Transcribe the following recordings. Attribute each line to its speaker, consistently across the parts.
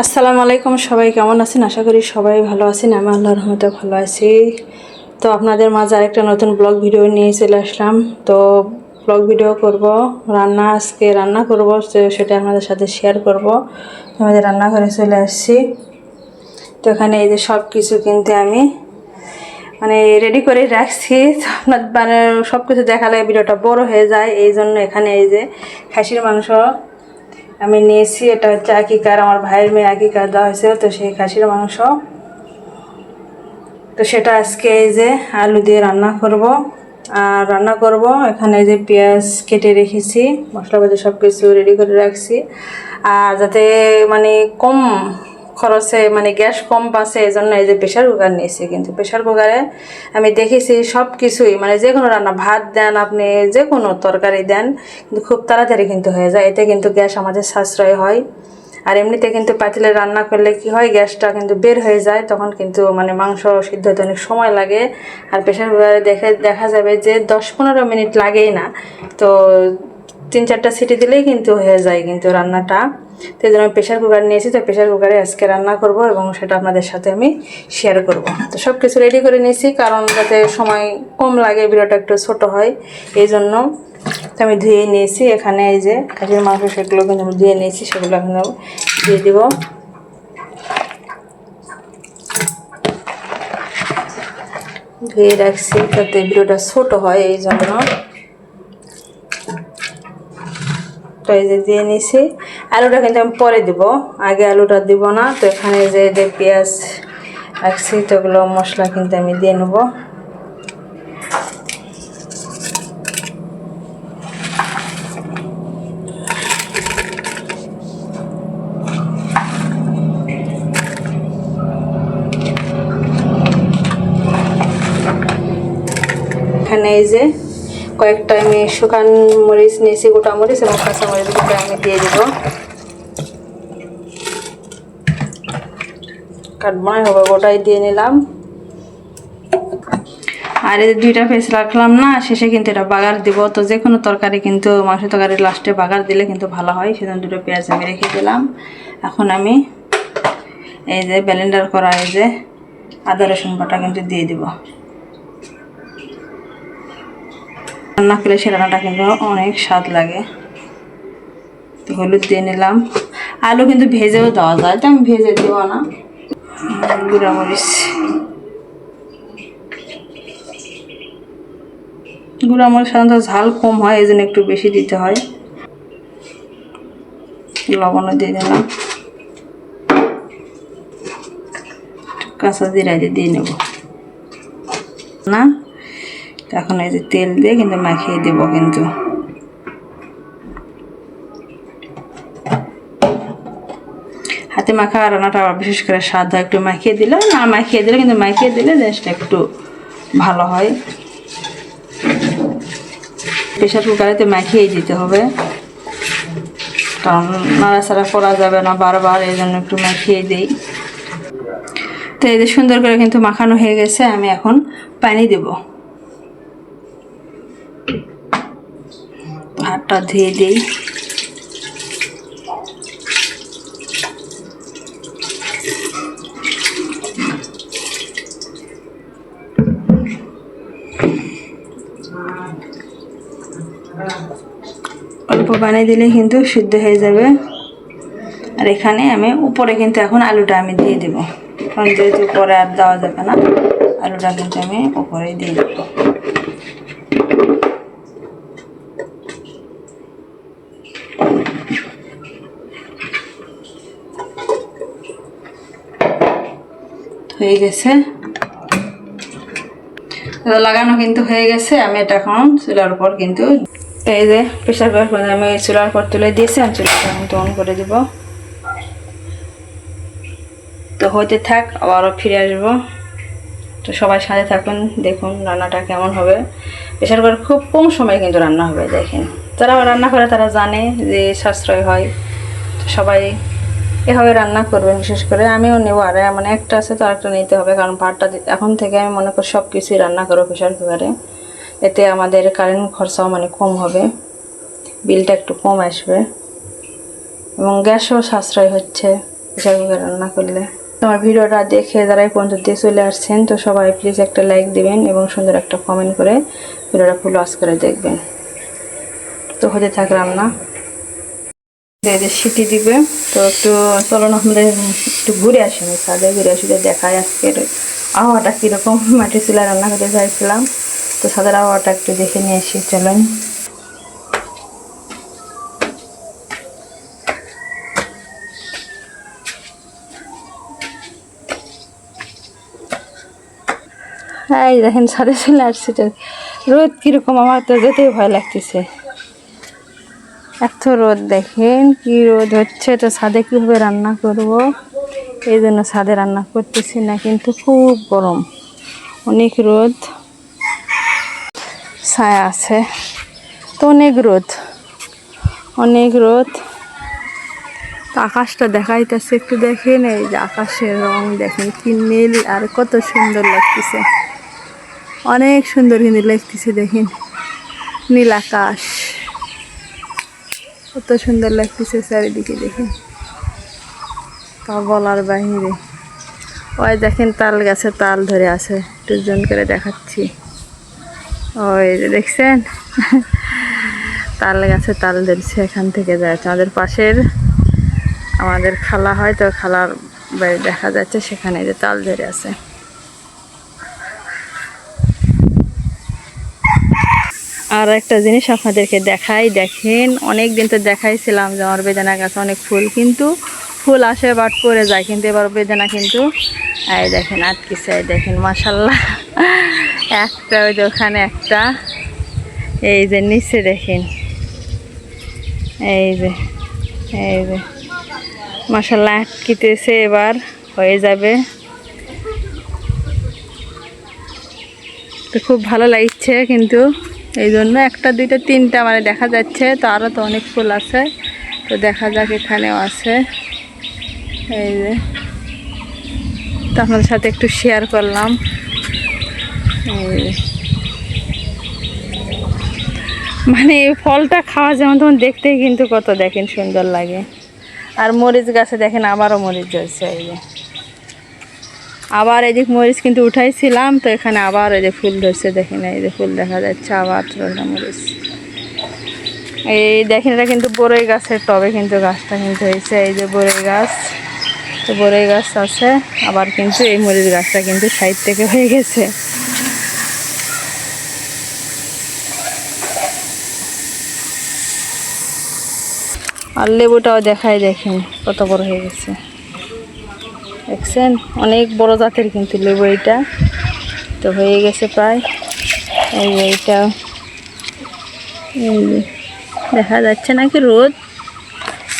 Speaker 1: আসসালামু আলাইকুম, সবাই কেমন আছেন? আশা করি সবাই ভালো আছেন। আমি আল্লাহর রহমতে ভালো আছি। তো আপনাদের মাঝে আরেকটা নতুন ব্লগ ভিডিও নিয়ে চলে আসলাম। তো ব্লগ ভিডিও করব, আজকে রান্না করব, সেটা আপনাদের সাথে শেয়ার করব। আমাদের রান্নাঘরে চলে আসছি। তো এখানে এই যে সব কিছু কিন্তু আমি রেডি করে রাখছি। তো আপনার সব কিছু দেখালে ভিডিওটা বড় হয়ে যায়, এই জন্য এখানে এই যে খাসির মাংস আমি নিয়েছি। এটা হচ্ছে আকিকার, আমার ভাইয়ের মেয়ে আকিকার দেওয়া হয়েছে, তো সেই খাসির মাংস। তো সেটা আজকে এই যে আলু দিয়ে রান্না করব। আর রান্না করব এখানে যে পেঁয়াজ কেটে রেখেছি, মশলাপাতি সব কিছু রেডি করে রাখছি। আর যাতে কম খরচে গ্যাস কম বাঁচে, এই জন্য এই যে প্রেশার কুকার নিয়েছি। কিন্তু প্রেশার কুকারে আমি দেখেছি সব কিছুই যে কোনো রান্না, ভাত দেন, আপনি যে কোনো তরকারি দেন, কিন্তু খুব তাড়াতাড়ি কিন্তু হয়ে যায়। এতে কিন্তু গ্যাস আমাদের সাশ্রয় হয়। আর এমনিতে কিন্তু পাতিলে রান্না করলে কি হয়, গ্যাসটা কিন্তু বের হয়ে যায়, তখন কিন্তু মাংস সিদ্ধ হতে অনেক সময় লাগে। আর প্রেশার কুকারে দেখা যাবে যে 10-15 মিনিট লাগেই না, তো 3-4টা সিটি দিলেই কিন্তু হয়ে যায় কিন্তু রান্নাটা। তো এই জন্য আমি প্রেশার কুকার নিয়েছি। তো প্রেশার কুকারে আজকে রান্না করব এবং সেটা আপনাদের সাথে আমি শেয়ার করব। তো সব কিছু রেডি করে নিয়েছি, কারণ যাতে সময় কম লাগে, ভিডিওটা একটু ছোট হয়, এই জন্য। তো আমি ধুয়ে নিয়েছি। এখানে এই যে খাসির মাংস, সেগুলো কিন্তু আমি ধুয়ে নিয়েছি, সেগুলো এখন দিয়ে দিব। ধুয়ে রাখছি যাতে ভিডিওটা ছোট হয়, এই জন্য। তো এই যে দিয়ে নিয়েছি। আলুটা কিন্তু আমি পরে দিব, আগে আলুটা দিব না। তো এখানে যে পেঁয়াজ রাখছি, তো ওগুলো মশলা কিন্তু আমি দিয়ে নেব। এখানে এই যে কয়েকটা আমি শুকান মরিচ নিয়েছি, গোটা মরিচ এবং কাঁচা মরিচ দুটো আমি দিয়ে দিব। কাটবো না, হবে গোটাই দিয়ে নিলাম। আর এই 2টা পেঁয়াজ রাখলাম না, শেষে কিন্তু এটা বাগার দিব। তো যে কোনো তরকারি কিন্তু মাংস তরকারি লাস্টে বাগার দিলে কিন্তু ভালো হয়, সেজন্য 2টো পেঁয়াজ আমি রেখে দিলাম। এখন আমি এই যে ব্লেন্ডার করা এই যে আদা রসুন বাটা কিন্তু দিয়ে দিব। রান্না করলে সে রান্নাটা কিন্তু অনেক স্বাদ লাগে। তো হলুদ দিয়ে নিলাম। আলু কিন্তু ভেজেও দেওয়া যায়, তো আমি ভেজে দিব না। গুঁড়া মরিচ সাধারণত ঝাল কম হয়, এই জন্য একটু বেশি দিতে হয়। লবণও দিয়ে দিলাম, কাঁচা জিরা দিয়ে নেব না। এখন এই যে তেল দিয়ে কিন্তু মাখিয়ে দেব। কিন্তু হাতে মাখা রান্নাটা বিশেষ করে স্বাদ হয়। একটু মাখিয়ে দিলে, না মাখিয়ে দিলে কিন্তু মাখিয়ে দিলে জিনিসটা একটু ভালো হয়। প্রেশার কুকারেতে মাখিয়েই দিতে হবে, কারণ নাড়াচাড়া করা যাবে না বারবার, এই জন্য একটু মাখিয়ে দিই। তো এই যে সুন্দর করে কিন্তু মাখানো হয়ে গেছে। আমি এখন পানি দেব। হাতটা ধুয়ে দিই। অল্প পানি দিলে কিন্তু সিদ্ধ হয়ে যাবে। আর এখানে আমি উপরে কিন্তু এখন আলুটা আমি দিয়ে দেব, কারণ যেহেতু উপরে আর দেওয়া যাবে না, আলুটা কিন্তু আমি উপরেই দিয়ে দেব। হয়ে গেছে, লাগানো কিন্তু হয়ে গেছে। আমি এটা এখন চুলার উপর কিন্তু এই যে প্রেশার কুকার আমি চুলার উপর তুলে দিয়েছি। আমি চুলাটা কিন্তু অন করে দিব। তো হইতে থাক, আবারও ফিরে আসবো। তো সবাই সাথে থাকুন, দেখুন রান্নাটা কেমন হবে। প্রেশার কুকার খুব কম সময় কিন্তু রান্না হবে। দেখেন, যারা রান্না করে তারা জানে যে সাশ্রয় হয়। তো সবাই এভাবে রান্না করবেন। বিশেষ করে আমিও নেব, আর একটা আছে তো আরেকটা নিতে হবে, কারণ ভাতটা এখন থেকে আমি মনে করি সব কিছুই রান্না করবো প্রেশার কুকারে। এতে আমাদের কারেন্ট খরচাও কম হবে, বিলটা একটু কম আসবে এবং গ্যাসও সাশ্রয় হচ্ছে প্রেসার কুকারে রান্না করলে। তোমার ভিডিওটা দেখে যারা এই পর্যন্ত দিয়ে চলে আসছেন, তো সবাই প্লিজ একটা লাইক দিবেন এবং সুন্দর একটা কমেন্ট করে ভিডিওটা ফুল ওয়াচ করে দেখবেন। তো হতে থাক রান্না, সিটি দিবে। তো একটু চলো না আমাদের একটু ঘুরে আসি, আমি ছাদে ঘুরে আসি, দেখায় আজকের আবহাওয়াটা কীরকম। মাটির চুলায় রান্না করতে চাইছিলাম, তো ছাদের আবহাওয়াটা একটু দেখে নিয়ে আসি চলেন। এই দেখেন ছাদে চলে আসছে, রোদ কীরকম, আমার তো যেতেই ভয় লাগতেছে, এত রোদ দেখেন কি রোদ হচ্ছে। তো ছাদে কীভাবে রান্না করব, এই জন্য ছাদে রান্না করতেছি না, কিন্তু খুব গরম, অনেক রোদ, ছায়া আছে তো অনেক রোদ, অনেক রোদ। তো আকাশটা দেখাইতেছে একটু দেখেন, এই যে আকাশের রং দেখেন কি নীল, আর কত সুন্দর লাগতেছে, অনেক সুন্দর কিন্তু লাগতেছে, দেখেন নীল আকাশ কত সুন্দর লাগতেছে চারিদিকে, দেখেন তা বলার বাহিরে। ওই দেখেন তাল গাছে তাল ধরে আছে, একটু জুম করে দেখাচ্ছি, ওই যে দেখছেন তাল গাছে তাল ধরছে, এখান থেকে যাচ্ছে আমাদের পাশের, আমাদের খালা হয়, তো খালার বাড়ি দেখা যাচ্ছে, সেখানে যে তাল ধরে আছে। আর একটা জিনিস আপনাদেরকে দেখাই, দেখেন অনেক দিন তো দেখাইছিলাম যে আমার বেদানা গাছে অনেক ফুল, কিন্তু ফুল আসে বাট পড়ে যায়, কিন্তু এবার বেদানা কিন্তু এই দেখেন আটকেছে, এই দেখেন মাশাল্লাহ একটা, ওই যে ওখানে একটা, এই যে নিচে দেখেন, এই যে মাশাল্লাহ আটকিতেছে, এবার হয়ে যাবে। তো খুব ভালো লাগছে, কিন্তু এই জন্য একটা দুইটা তিনটা মানে দেখা যাচ্ছে, তো আরও তো অনেক ফুল আছে, তো দেখা যাক এখানেও আছে, এই যে তো আপনাদের সাথে একটু শেয়ার করলাম। এই মানে ফলটা খাওয়া যেমন তখন দেখতেই কিন্তু কত দেখেন সুন্দর লাগে। আর মরিচ গাছে দেখেন আবারও মরিচ ধরছে, এই যে আবার এই যে মরিচ কিন্তু উঠাইছিলাম, তো এখানে আবার এই যে ফুল ধরছে, দেখেন এই যে ফুল দেখা যাচ্ছে, আবার ধরলাম মরিচ। এই দেখেন এটা কিন্তু বড়ই গাছের টবে কিন্তু গাছটা কিন্তু হয়েছে, এই যে বড়ই গাছ, তো বড়ই গাছ আছে, আবার কিন্তু এই মরিচ গাছটা কিন্তু সাইড থেকে হয়ে গেছে। আর লেবুটাও দেখাই, দেখেন কত বড় হয়ে গেছে, দেখছেন অনেক বড় জাতের কিন্তু লেবু, এইটা তো হয়ে গেছে প্রায়, এই যে এইটা দেখা যাচ্ছে নাকি রোদ,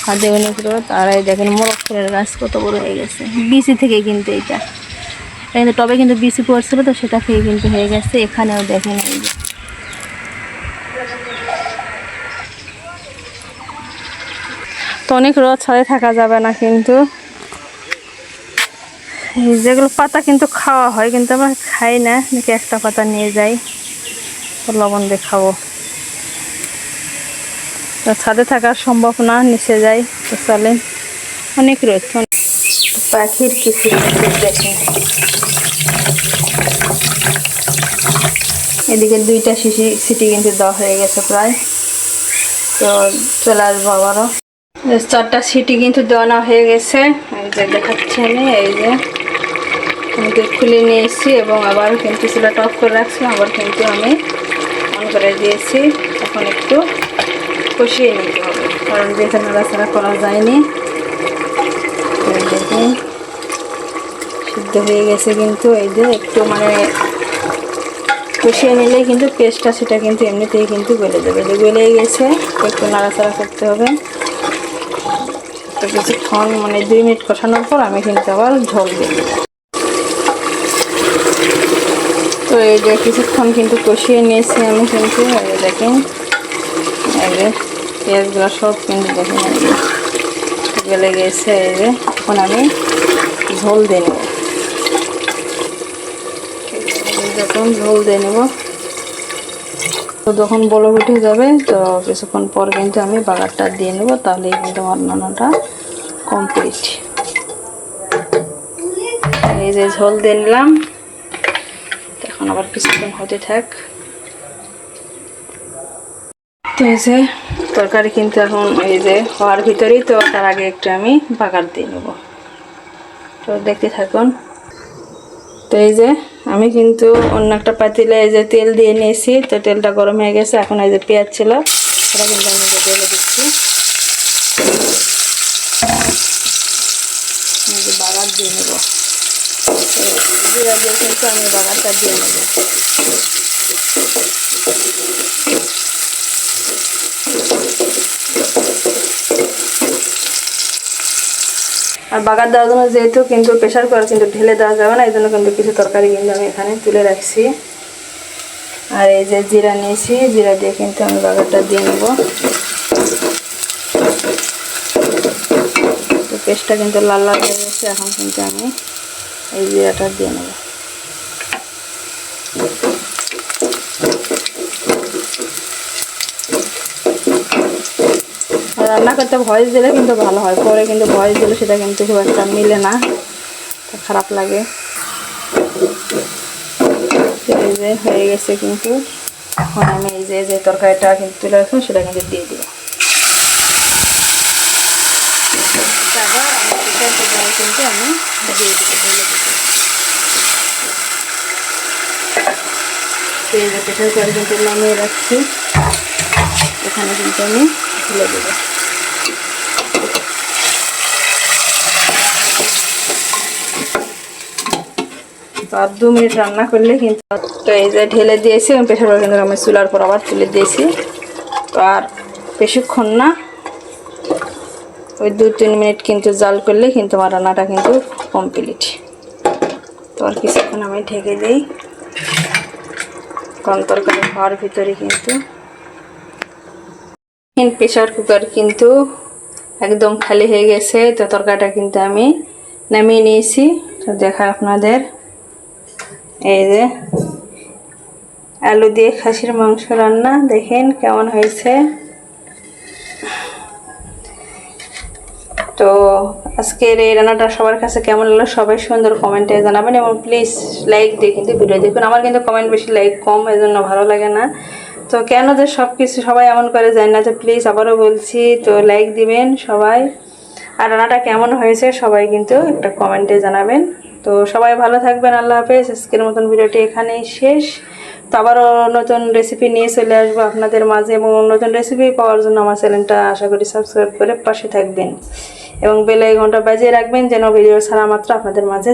Speaker 1: হাতে অনেক রোদ। আর এই দেখেন মোরগ ফুলের গাছ কত বড় হয়ে গেছে, বিচি থেকে কিন্তু এইটা কিন্তু টবে কিন্তু বিচি পড়ছিল, তো সেটা থেকে কিন্তু হয়ে গেছে। এখানেও দেখেন এই যে তো অনেক রোদ, ছাদে থাকা যাবে না, কিন্তু এই যেগুলো পাতা কিন্তু খাওয়া হয়, কিন্তু আমরা খাই না, নাকি একটা পাতা নিয়ে যাই, তো লবণ দিয়ে খাবো, তো ছাদে থাকা সম্ভব না, নিচে যাই, তো চলেন। অনেক রোদ, পাখির কিছু দেখেন, এদিকে দুইটা সিটি কিন্তু দেওয়া হয়ে গেছে প্রায়, তো চলে আসবো আবারও। চারটা সিটি কিন্তু দেওয়া হয়ে গেছে, এই যে দেখাচ্ছি আমি, এই যে খুলে নিয়ে এসেছি, এবং আবার কিন্তু চুলাটা অফ করে রাখছিলাম, আবার কিন্তু আমি অন করে দিয়েছি। এখন একটু কষিয়ে নিতে হবে, কারণ যেটা নাড়াচাড়া করা যায়নি। দেখুন সিদ্ধ হয়ে গেছে, কিন্তু এই যে একটু মানে কষিয়ে নিলেই কিন্তু পেস্টটা সেটা কিন্তু এমনিতেই কিন্তু গলে যাবে, যে গলে গেছে, একটু নাড়াচাড়া করতে হবে। তো কিছুক্ষণ মানে 2 মিনিট কষানোর পর আমি কিন্তু আবার ঝোল দিয়ে দেবো। তো এই যে কিছুক্ষণ কিন্তু কষিয়ে নিয়েছি আমি, কিন্তু দেখেন এই যে পেঁয়াজগুলো সব কিন্তু দেখেন এই যে গলে গেছে। এই যে এখন আমি ঝোল দিয়ে নেব, যখন ঝোল দিয়ে নেব, তো যখন বড় উঠে যাবে, তো কিছুক্ষণ পর কিন্তু আমি বাগারটা দিয়ে নেব, তাহলেই কিন্তু আমার রান্নাটা কমপ্লিট। এই যে ঝোল দিয়ে নিলাম, এখন আবার কিছুক্ষণ হতে থাক। তো এই যে তরকারি কিন্তু এখন এই যে হওয়ার ভিতরেই, তো তার আগে একটু আমি বাগার দিয়ে নেব, তো দেখতে থাকুন। তো এই যে আমি কিন্তু অন্য একটা পাতিলে এই যে তেল দিয়ে নিয়েছি, তো তেলটা গরম হয়ে গেছে। এখন এই যে পেঁয়াজ ছিল সেটা কিন্তু আমি ঢেলে দিচ্ছি, এই যে বাগার দিয়ে নেব, জিরা দিয়ে কিন্তু আমি বাগারটা দিয়ে নেব। আর বাগার দেওয়ার জন্য যেহেতু কিন্তু প্রেশার কুকার কিন্তু ঢেলে দেওয়া যাবে না, এই জন্য কিন্তু কিছু তরকারি কিন্তু আমি এখানে তুলে রাখছি। আর এই যে জিরা নিয়েছি, জিরা দিয়ে কিন্তু আমি বাগারটা দিয়ে নেব। তো পেস্টটা কিন্তু লাল লাল হয়ে গেছে, এখন কিন্তু আমি এই জিরাটা দিয়ে নেব। রান্না করতে ভয়েস দিলে কিন্তু ভালো হয়, পরে কিন্তু ভয়েস দিলে সেটা কিন্তু খুব একটা মিলে না, তো খারাপ লাগে। এই যে হয়ে গেছে কিন্তু, এখন আমি এই যে তরকারিটা কিন্তু তুলে রাখলাম সেটা কিন্তু দিয়ে দিব। তারপর আমি প্রেশার কুকারে কিন্তু আমি দিয়ে দিব, ঢেলে দিব। এই যে প্রেশার কুকারে কিন্তু নামিয়ে রাখছি, এখানে কিন্তু আমি ঢেলে দেব। তো আর 2 মিনিট রান্না করলে কিন্তু, তো এই যে ঢেলে দিয়েছি, আমি প্রেশার কুকার কিন্তু আমি চুলার পর আবার তুলে দিয়েছি। তো আর বেশিক্ষণ না, ওই 2-3 মিনিট কিন্তু জাল করলে কিন্তু আমার রান্নাটা কিন্তু কমপ্লিট। তো আর কিছুক্ষণ আমি ঢেকে দিই, কারণ তরকারি খাওয়ার ভিতরে কিন্তু প্রেশার কুকার কিন্তু একদম খালি হয়ে গেছে। তো তরকারিটা কিন্তু আমি নামিয়ে নিয়েছি, তো দেখা আপনাদের। এই যে আলু দিয়ে খাসির মাংস রান্না, দেখেন কেমন হয়েছে। তো আজকের এই রান্নাটা সবার কাছে কেমন লাগলো সবাই সুন্দর কমেন্টে জানাবেন, এবং প্লিজ লাইক দিয়ে কিন্তু ভিডিও দেখুন। আমার কিন্তু কমেন্ট বেশি, লাইক কম, এই জন্য ভালো লাগে না। তো কেন যে সব কিছু সবাই এমন করে যায় না, তো প্লিজ আবারও বলছি, তো লাইক দিবেন সবাই। আর রান্নাটা কেমন হয়েছে সবাই কিন্তু একটা কমেন্টে জানাবেন। তো সবাই ভালো থাকবেন, আল্লাহ হাফেজ। আজকের মতন ভিডিওটি এখানেই শেষ। তো আবারও নতুন রেসিপি নিয়ে চলে আসবো আপনাদের মাঝে, এবং নতুন রেসিপি পাওয়ার জন্য আমার চ্যানেলটা আশা করি সাবস্ক্রাইব করে পাশে থাকবেন, এবং বেল আইকনটা বাজিয়ে রাখবেন যেন ভিডিও ছাড়া মাত্র আপনাদের মাঝে